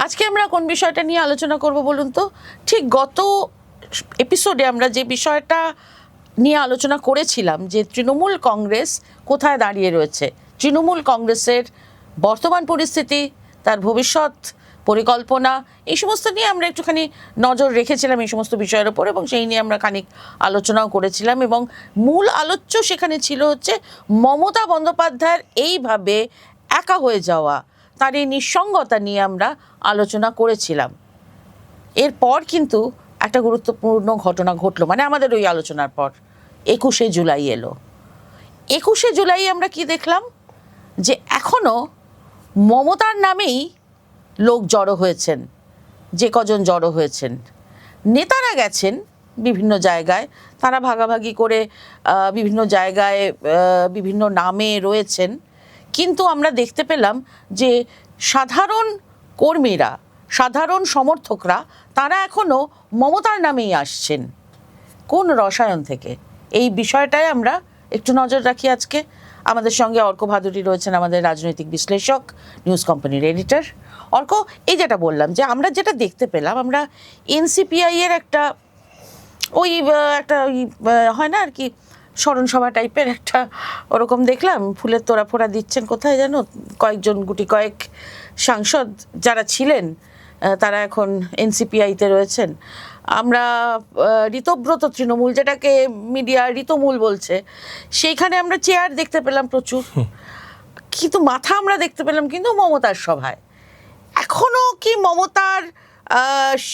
আজকে আমরা কোন বিষয়টা নিয়ে আলোচনা করব বলুন তো? ঠিক গত এপিসোডে আমরা যে বিষয়টা নিয়ে আলোচনা করেছিলাম যে তৃণমূল কংগ্রেস কোথায় দাঁড়িয়ে রয়েছে, তৃণমূল কংগ্রেসের বর্তমান পরিস্থিতি, তার ভবিষ্যৎ পরিকল্পনা, এই সমস্ত নিয়ে আমরা একটুখানি নজর রেখেছিলাম এই সমস্ত বিষয়ের ওপর, এবং সেই নিয়ে আমরা খানিক আলোচনাও করেছিলাম। এবং মূল আলোচ্য সেখানে ছিল হচ্ছে মমতা বন্দ্যোপাধ্যায়ের এইভাবে একা হয়ে যাওয়া, তার এই নিঃসঙ্গতা নিয়ে আমরা আলোচনা করেছিলাম। এরপর কিন্তু একটা গুরুত্বপূর্ণ ঘটনা ঘটলো, মানে আমাদের ওই আলোচনার পর 21শে জুলাই এলো। 21শে জুলাই আমরা কি দেখলাম? যে এখনো মমতার নামেই লোক জড়ো হয়েছেন, যে কজন জড়ো হয়েছেন। নেতারা গেছেন বিভিন্ন জায়গায়, তারা ভাগাভাগি করে বিভিন্ন জায়গায় বিভিন্ন নামে রয়েছেন, কিন্তু আমরা দেখতে পেলাম যে সাধারণ কর্মীরা, সাধারণ সমর্থকরা, তারা এখনো মমতার নামেই আসছেন। কোন রসায়ন থেকে? এই বিষয়টায় আমরা একটু নজর রাখি আজকে। আমাদের সঙ্গে অর্ক ভাদুরী রয়েছেন, আমাদের রাজনৈতিক বিশ্লেষক, নিউজ কোম্পানির এডিটর। অর্ক, এই যেটা বললাম যে আমরা যেটা দেখতে পেলাম, আমরা এনসিপিআই এর একটা হয় না আর কি, স্মরণসভা টাইপের একটা ওরকম দেখলাম, ফুলের তোড়া ফোড়া দিচ্ছেন কোথায় যেন কয়েকজন, গুটি কয়েক সাংসদ যারা ছিলেন তারা এখন এনসিপিআইতে রয়েছেন। আমরা ঋতব্রত তৃণমূল, যেটাকে মিডিয়া ঋতমূল বলছে, সেইখানে আমরা চেয়ার দেখতে পেলাম প্রচুর, কিন্তু মাথা আমরা দেখতে পেলাম কিন্তু মমতার সভায়। এখনো কি মমতার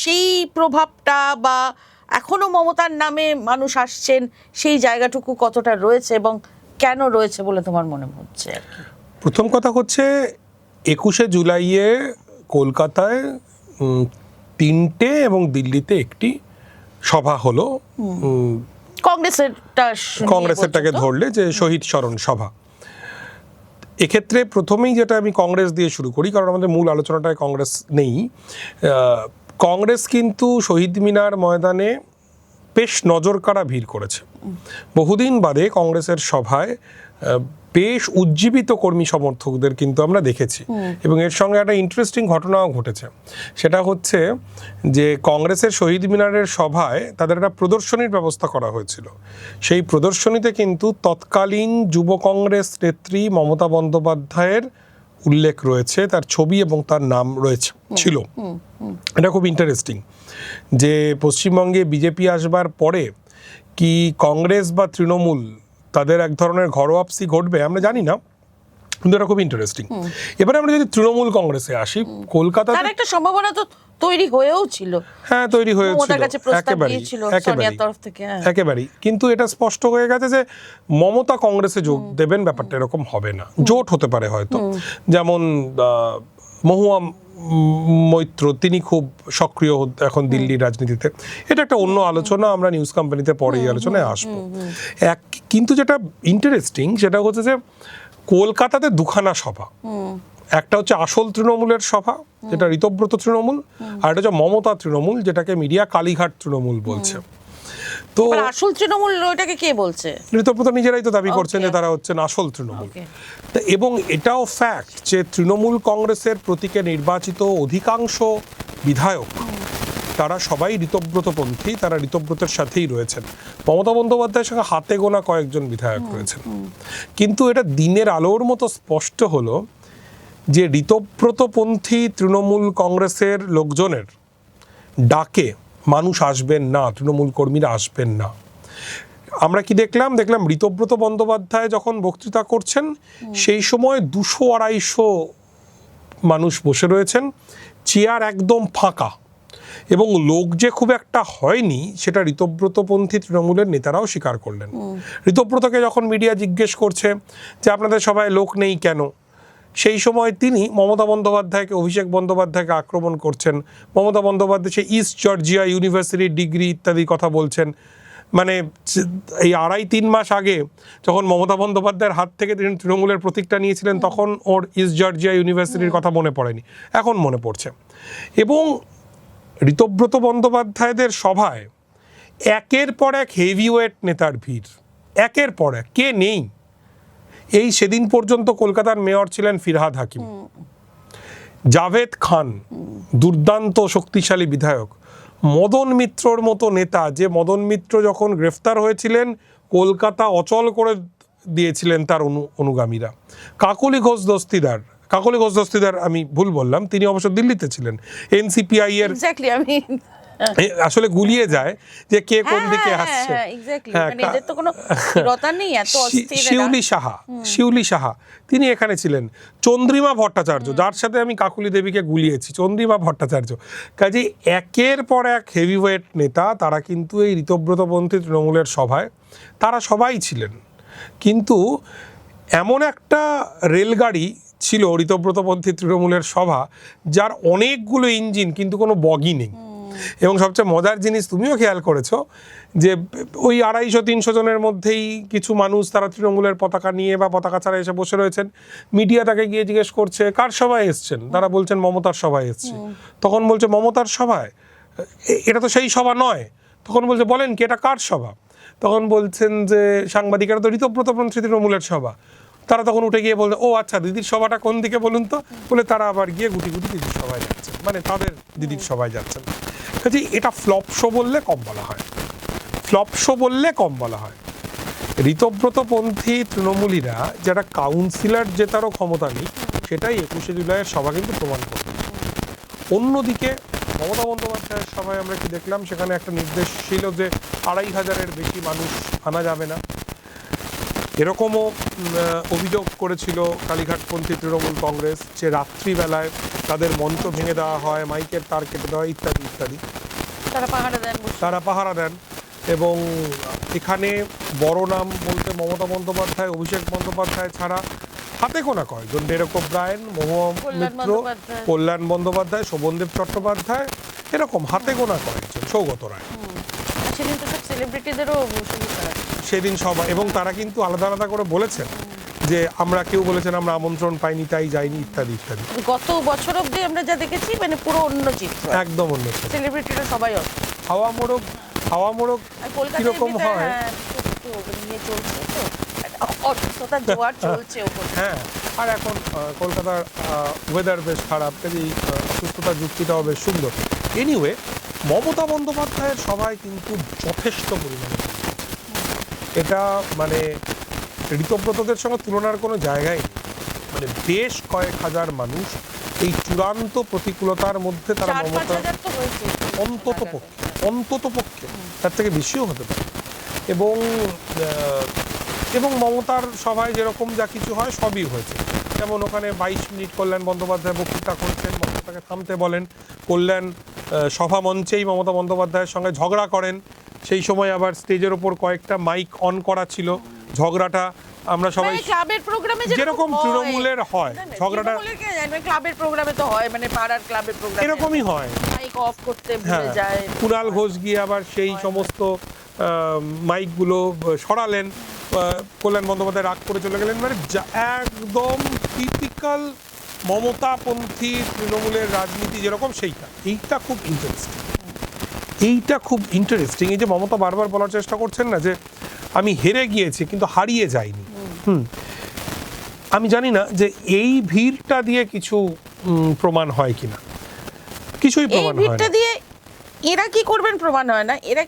সেই প্রভাবটা, বা এখনো মমতার নামে মানুষ আসছেন, সেই জায়গাটুকু কতটা রয়েছে এবং কেন রয়েছে বলে তোমার মনে হচ্ছে? প্রথম কথা হচ্ছে 21শে জুলাইয়ে কলকাতায় 3টে এবং দিল্লিতে একটি সভা হলো, কংগ্রেসেরটাকে ধরলে যে শহীদ স্মরণ সভা। এক্ষেত্রে প্রথমেই যেটা আমি কংগ্রেস দিয়ে শুরু করি, কারণ আমাদের মূল আলোচনাটায় কংগ্রেস নেই। কংগ্রেস কিন্তু শহীদ মিনার ময়দানে বেশ নজর কাড়া ভিড় করেছে। বহুদিন বাদে কংগ্রেসের সভায় বেশ উজ্জীবিত কর্মী সমর্থকদের কিন্তু আমরা দেখেছি, এবং এর সঙ্গে একটা ইন্টারেস্টিং ঘটনাও ঘটেছে। সেটা হচ্ছে যে কংগ্রেসের শহীদ মিনারের সভায় তাদের একটা প্রদর্শনীর ব্যবস্থা করা হয়েছিল। সেই প্রদর্শনীতে কিন্তু তৎকালীন যুব কংগ্রেস নেত্রী মমতা বন্দ্যোপাধ্যায়ের উল্লেখ রয়েছে, তার ছবি এবং তার নাম রয়েছে ছিল। এটা খুব ইন্টারেস্টিং যে পশ্চিমবঙ্গে বিজেপি আসবার পরে কি কংগ্রেস বা তৃণমূল তাদের এক ধরনের ঘরোয়াপসি ঘটবে আমরা জানি না, কিন্তু এটা খুব ইন্টারেস্টিং। এবারে আমরা যদি তৃণমূল কংগ্রেসে আসি, কলকাতাতে তার একটা সম্ভাবনা তো তৈরি হয়েও ছিল। হ্যাঁ, তৈরি হয়েছিল একেবারেই, কিন্তু এটা স্পষ্ট হয়ে গেছে যে মমতা কংগ্রেসে যোগ দেবেন, ব্যাপারটা এরকম হবে না। জোট হতে পারে হয়তো, যেমন মহুয়া মৈত্র তিনি খুব সক্রিয় এখন দিল্লির রাজনীতিতে। এটা একটা অন্য আলোচনা, আমরা নিউজ কোম্পানিতে পরে এই আলোচনায় আসবো। কিন্তু যেটা ইন্টারেস্টিং সেটা হচ্ছে যে কলকাতাতে দুখানা সভা, একটা হচ্ছে আসল তৃণমূলের সভা যেটা ঋতব্রত তৃণমূল, আর এটা হচ্ছে মমতা তৃণমূল যেটাকে মিডিয়া কালীঘাট তৃণমূল বলছে। তো আসল তৃণমূল ওটাকে কে বলছে? ঋতব্রত নিজেরাই তো দাবি করছেন যে তারা হচ্ছেন আসল তৃণমূল। এবং এটাও ফ্যাক্ট যে তৃণমূল কংগ্রেসের প্রতীকে নির্বাচিত অধিকাংশ বিধায়ক তারা সবাই ঋতব্রতপন্থী, তারা ঋতব্রতের সাথেই রয়েছেন। মমতা বন্দ্যোপাধ্যায়ের সঙ্গে হাতে গোনা কয়েকজন বিধায়ক রয়েছেন। কিন্তু এটা দিনের আলোর মতো স্পষ্ট হলো যে ঋতব্রতপন্থী তৃণমূল কংগ্রেসের লোকজনের ডাকে মানুষ আসবেন না, তৃণমূল কর্মীরা আসবেন না। আমরা কি দেখলাম ঋতব্রত বন্দ্যোপাধ্যায় যখন বক্তৃতা করছেন সেই সময় 200-250 মানুষ বসে রয়েছেন, চেয়ার একদম ফাঁকা, এবং লোক যে খুব একটা হয়নি সেটা ঋতব্রতপন্থী তৃণমূলের নেতারাও স্বীকার করলেন। ঋতব্রতকে যখন মিডিয়া জিজ্ঞেস করছে যে আপনাদের সবাই লোক নেই কেন, সেই সময় তিনি মমতা বন্দ্যোপাধ্যায়কে, অভিষেক বন্দ্যোপাধ্যায়কে আক্রমণ করছেন। মমতা বন্দ্যোপাধ্যায় সে ইস্ট জর্জিয়া ইউনিভার্সিটির ডিগ্রি ইত্যাদি কথা বলছেন। মানে এই 2.5-3 মাস আগে যখন মমতা বন্দ্যোপাধ্যায়ের হাত থেকে তিনি তৃণমূলের প্রতীকটা নিয়েছিলেন তখন ওর ইস্ট জর্জিয়া ইউনিভার্সিটির কথা মনে পড়েনি, এখন মনে পড়ছে। এবং ঋতব্রত বন্দ্যোপাধ্যায়দের সভায় একের পর এক হেভিওয়েট নেতার ভিড়, একের পর এক। কে নেই? এই সেদিন পর্যন্ত কলকাতার মেয়র ছিলেন ফিরহাদ হাকিম, জাভেদ খান দুর্দান্ত শক্তিশালী বিধায়ক, মদন মিত্রর মতো নেতা, যে মদন মিত্র যখন গ্রেফতার হয়েছিলেন কলকাতা অচল করে দিয়েছিলেন তার অনুগামীরা। কাকলি ঘোষ দস্তিদার আমি ভুল বললাম, তিনি অবশ্য দিল্লিতে ছিলেন, এনসিপিআই এর এক্স্যাক্টলি আমি আসলে গুলিয়ে যায় যে কে কোন দিকে আসছে। মানে এদের তো কোনো স্থিরতা নেই, এত অস্থির এরা। শিউলি সাহা তিনি এখানে ছিলেন। চন্দ্রিমা ভট্টাচার্য, যার সাথে আমি কাকুলি দেবীকে গুলিয়েছি, চন্দ্রিমা ভট্টাচার্য। কাজে একের পর এক হেভিওয়েট নেতা, তারা কিন্তু এই ঋতব্রতপন্থী তৃণমূলের সভায় তারা সবাই ছিলেন। কিন্তু এমন একটা রেলগাড়ি ছিল ঋতব্রতপন্থী তৃণমূলের সভা, যার অনেকগুলো ইঞ্জিন কিন্তু কোনো বগি নেই। এবং সবচেয়ে মজার জিনিস তুমিও খেয়াল করেছো যে ওই 250-300 জনের মধ্যেই কিছু মানুষ তারা তৃণমূলের পতাকা নিয়ে বা পতাকা ছাড়া এসে বসে রয়েছেন। মিডিয়া তাকে গিয়ে জিজ্ঞেস করছে কার সভায় এসছেন, তারা বলছেন মমতার সভায় এসছে। তখন বলছে মমতার সভায়, এটা তো সেই সভা নয়। তখন বলছে বলেন কি এটা কার সভা? তখন বলছেন যে সাংবাদিকেরা তো ঋতব্রতপন্থী তৃণমূলের সভা। তারা তখন উঠে গিয়ে বলছে ও আচ্ছা, দিদির সভাটা কোন দিকে বলুন তো। বলে তারা আবার গিয়ে গুটি গুটি দিদির সভায় যাচ্ছেন, মানে তাদের দিদির সভায় যাচ্ছেন। কাজে এটা ফ্লপ শো বললে কম বলা হয়। ঋতব্রতপন্থী তৃণমূলীরা যারা কাউন্সিলর জেতারও ক্ষমতা নেই, সেটাই 21শে জুলাইয়ের সভা কিন্তু প্রমাণ করবে। অন্যদিকে মমতা বন্দ্যোপাধ্যায়ের সভায় আমরা কি দেখলাম, সেখানে একটা নির্দেশ ছিল যে 2500-এর বেশি মানুষ আনা যাবে না। এরকমও অভিযোগ করেছিল কালীঘাটপন্থী তৃণমূল কংগ্রেস, যে রাত্রিবেলায় তাদের মঞ্চ ভেঙে দেওয়া হয়, মাইকের তার কেটে দেওয়া ইত্যাদি ইত্যাদি। তারা পাহারা দেন। এবং এখানে বড় নাম বলতে মমতা বন্দ্যোপাধ্যায়, অভিষেক বন্দ্যোপাধ্যায় ছাড়া হাতে গোনা কয়েকজন, ডেরেক ওব্রায়েন, মহুয়া মিত্র, কল্যাণ বন্দ্যোপাধ্যায়, শোভনদেব চট্টোপাধ্যায়, এরকম হাতে গোনা কয়েকজন, সৌগত রায়। সেদিন সবাই, এবং তারা কিন্তু আলাদা আলাদা করে বলেছেন যে আমরা, কেউ বলেছেন আমরা আমন্ত্রণ পাইনি তাই যাইনি ইত্যাদি ইত্যাদি। গত বছর অবধি আমরা যা দেখেছি মানে পুরো অন্য চিত্র, একদম অন্য চিত্র। সেলিব্রিটিরা সবাই হাওয়া মোড়ক কিরকম হয়, হ্যাঁ। আর এখন কলকাতার ওয়েদার বেশ খারাপ, কাজেই অসুস্থতার যুক্তিটাও বেশ সুন্দর। এনিওয়ে, মমতা বন্দ্যোপাধ্যায়ের সভায় কিন্তু যথেষ্ট পরিমাণে, এটা মানে ঋতব্রতদের সঙ্গে তুলনার কোনো জায়গায় নেই। মানে বেশ কয়েক হাজার মানুষ এই চূড়ান্ত প্রতিকূলতার মধ্যে তারা মমতা অন্তত পক্ষে তার থেকে বেশিও হতে পারে। এবং মমতার সভায় যেরকম যা কিছু হয় সবই হয়েছে। যেমন ওখানে 22 মিনিট কল্যাণ বন্দ্যোপাধ্যায় বক্তৃতা করেছেন, মমতাকে থামতে বলেন, কল্যাণ সভা মঞ্চেই মমতা বন্দ্যোপাধ্যায়ের সঙ্গে ঝগড়া করেন। সেই সময় আবার স্টেজের ওপর কয়েকটা মাইক অন করা ছিল। ঝগড়াটা আমরা সবাই ক্লাবের প্রোগ্রামে যেরকম তৃণমূলের হয়, ঝগড়াটা ক্লাবের প্রোগ্রামে তো হয়, মানে পাড়ার ক্লাবের প্রোগ্রামে এরকমই হয়, মাইক অফ করতে ভুলে যায়। কুণাল ঘোষ গিয়ে আবার সেই সমস্ত মাইকগুলো সরালেন, কল্যাণ বন্দ্যোপাধ্যায় রাগ করে চলে গেলেন। মানে একদম টিপিক্যাল মমতাপন্থী তৃণমূলের রাজনীতি যেরকম, এইটা খুব ইন্টারেস্টিং। এই যে মমতা বারবার বলার চেষ্টা করছেন না যে আমি হেরে গিয়েছি কিন্তু হারিয়ে যাইনি। আমি জানি না যে এই ভিড়টা দিয়ে কিছু প্রমাণ হয় কিনা, কিছুই প্রমাণ হয় না। ভিড়টা দিয়ে এরা কি করবেন প্রমাণ হয় না। এরা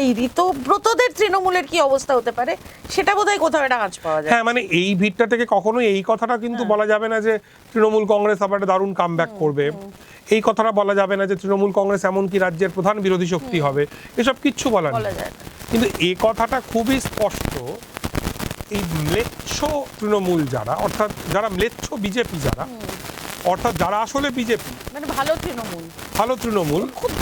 এই ঋতব্রতদের তৃণমূলের কি অবস্থা হতে পারে সেটা বোধহয় কোথাও একটা আঁচ পাওয়া যায়। হ্যাঁ, মানে এই ভিড়টা থেকে কখনোই এই কথাটা কিন্তু বলা যাবে না যে তৃণমূল কংগ্রেস আবার একটা দারুণ কামব্যাক করবে। এই কথাটা বলা যাবে না যে তৃণমূল কংগ্রেস এমনকি রাজ্যের প্রধান বিরোধী শক্তি হবে। এসব কিচ্ছু বলা যায় না। কিন্তু এই কথাটা খুবই স্পষ্ট, এই ম্লেচ্ছ তৃণমূল যারা, অর্থাৎ যারা ম্লেচ্ছ বিজেপি যারা, অর্থাৎ যারা আসলে বিজেপি মানে ভালো তৃণমূল, খুব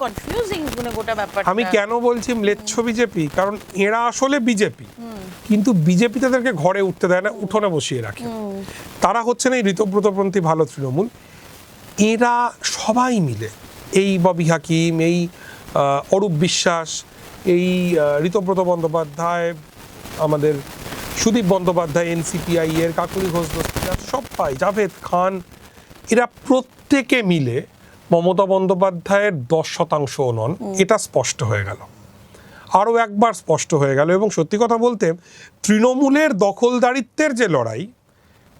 কনফিউজিং গোটা ব্যাপারটা। আমি কেন বলছি ম্লেচ্ছ বিজেপি, কারণ এরা আসলে বিজেপি, কিন্তু বিজেপি তাদেরকে ঘরে উঠতে দেয় না, উঠোনে বসিয়ে রাখে। তারা হচ্ছেন এই ঋতব্রতপন্থী ভালো তৃণমূল। এরা সবাই মিলে, এই ববি হাকিম, এই অরূপ বিশ্বাস, এই ঋতব্রত বন্দ্যোপাধ্যায়, আমাদের সুদীপ বন্দ্যোপাধ্যায় এনসিপিআই এর, কাকুলি ঘোষ দস্তিদার, সবাই, জাভেদ খান, এরা প্রত্যেকে মিলে মমতা বন্দ্যোপাধ্যায়ের 10% নন, এটা স্পষ্ট হয়ে গেল, আরও একবার স্পষ্ট হয়ে গেল। এবং সত্যি কথা বলতে তৃণমূলের দখলদারিত্বের যে লড়াই,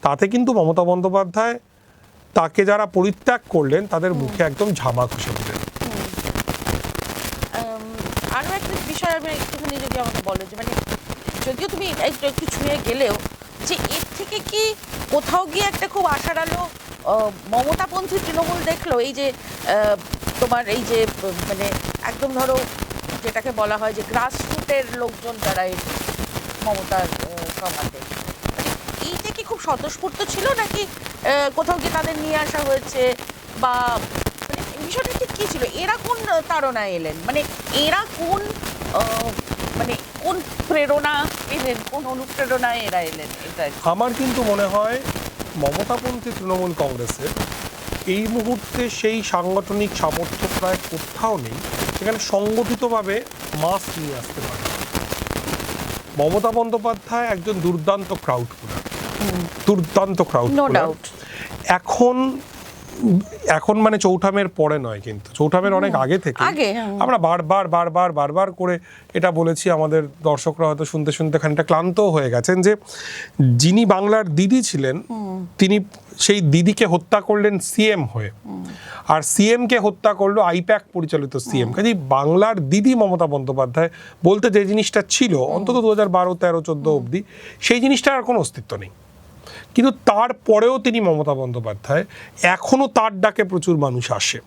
তাতে কিন্তু মমতা বন্দ্যোপাধ্যায় তাকে যারা পরিত্যাগ করলেন তাদের মুখে একদম ঝামা ঘষে দিলেন। আরও একটা বিষয় আমি একটুখানি যদি আমাকে বলো, যে মানে যদিও তুমি একটু ছুঁয়ে গেলেও, যে এর থেকে কি কোথাও গিয়ে একটা খুব আশার আলো মমতাপন্থী তৃণমূল দেখলো? এই যে তোমার এই যে মানে একদম ধরো যেটাকে বলা হয় যে গ্রাসরুটের লোকজন যারা এই মমতার সভাতে, মানে এইটা কি খুব স্বতঃস্ফূর্ত ছিল, নাকি কোথাও গিয়ে তাদের নিয়ে আসা হয়েছে, বা মানে বিষয়টা ঠিক কী ছিল? এরা কোন তাড়নায় এলেন, মানে এরা কোন মানে কোন প্রেরণা এলেন, কোন অনুপ্রেরণায় এরা এলেন? এটা আমার কিন্তু মনে হয় মমতাপন্থী তৃণমূল কংগ্রেসের এই মুহূর্তে সেই সাংগঠনিক সামর্থ্য প্রায় কোথাও নেই সেখানে সংগঠিতভাবে মাস নিয়ে আসতে পারে। মমতা বন্দ্যোপাধ্যায় একজন দুর্দান্ত ক্রাউড পুলার, দুর্দান্ত ক্রাউড পুলার। এখন মানে চৌঠামের পরে নয়, কিন্তু চৌঠামের অনেক আগে থেকে আমরা বারবার করে এটা বলেছি। আমাদের দর্শকরা হয়তো শুনতে শুনতে খানিকটা ক্লান্ত হয়ে গেছেন যে যিনি বাংলার দিদি ছিলেন তিনি সেই দিদিকে হত্যা করলেন সিএম হয়ে, আর সিএম কে হত্যা করলো আইপ্যাক পরিচালিত সিএম। কাজেই বাংলার দিদি মমতা বন্দ্যোপাধ্যায় বলতে যে জিনিসটা ছিল অন্তত 2012, 13, 14 অবধি, সেই জিনিসটার আর কোনো অস্তিত্ব নেই। কিন্তু তারপরেও তিনি মমতা বন্দ্যোপাধ্যায়, এখনও তার ডাকে প্রচুর মানুষ আসে।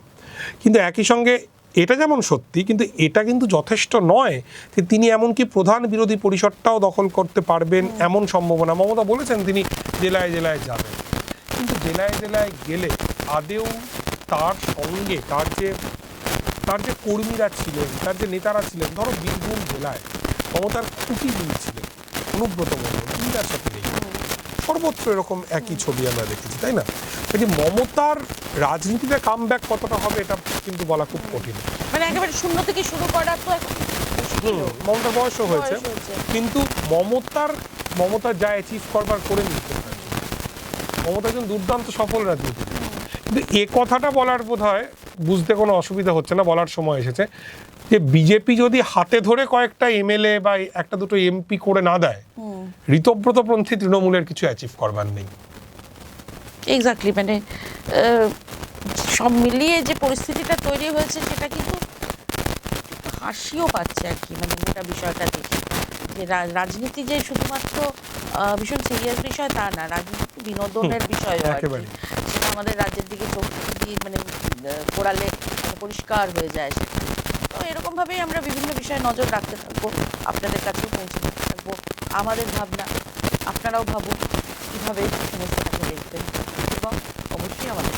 কিন্তু একই সঙ্গে এটা যেমন সত্যি, কিন্তু এটা কিন্তু যথেষ্ট নয় যে তিনি এমনকি প্রধান বিরোধী পরিষদটাও দখল করতে পারবেন এমন সম্ভাবনা। মমতা বলেছেন তিনি জেলায় জেলায় যাবেন, কিন্তু জেলায় জেলায় গেলে আদেও তার সঙ্গে তার যে কর্মীরা ছিলেন, তার যে নেতারা ছিলেন, ধরো বীরভূম জেলায় মমতার খুঁটি ছিলেন অনুব্রত মণ্ডল, তিনি তার সাথে নেই। সর্বত্র এরকম একই ছবি আমরা দেখেছি, তাই না? যে মমতার রাজনীতিতে কামব্যাক কতটা হবে এটা কিন্তু বলা খুব কঠিন। মানে একেবারে শূন্য থেকে শুরু করা তো মমতার বয়সও হয়েছে, কিন্তু মমতার যা অ্যাচিভ করবার করে নিতে পারে। মমতা একজন দুর্দান্ত সফল রাজনীতিবিদ। কিন্তু এ কথাটা বলার বোধহয় বুঝতে কোনো অসুবিধা হচ্ছে না, বলার সময় এসেছে যে বিজেপি যদি হাতে ধরে কয়েকটা এমএলএ বা একটা দুটো এমপি করে না দেয়, ঋতব্রতপন্থী তৃণমূলের কিছু অ্যাচিভ করবার নেই। এক্স্যাক্টলি, মানে সব মিলিয়ে যে পরিস্থিতিটা তৈরি হয়েছে সেটা কিন্তু হাসিও পাচ্ছে আর কি, মানে গোটা বিষয়টা দেখে, যে রাজনীতি যে শুধুমাত্র ভীষণ সিরিয়াস বিষয় তা না, রাজনীতি বিনোদনের বিষয়, সেটা আমাদের রাজ্যের দিকে চোখ দিয়ে মানে কোড়ালে পরিষ্কার হয়ে যায় সেটা। তো এরকমভাবেই আমরা বিভিন্ন বিষয়ে নজর রাখতে থাকবো, আপনাদের কাছেও পৌঁছে দিতে থাকবো আমাদের ভাবনা। আপনারাও ভাবুন কীভাবে সমস্যাটাকে দেখবেন, এবং অবশ্যই আমাদের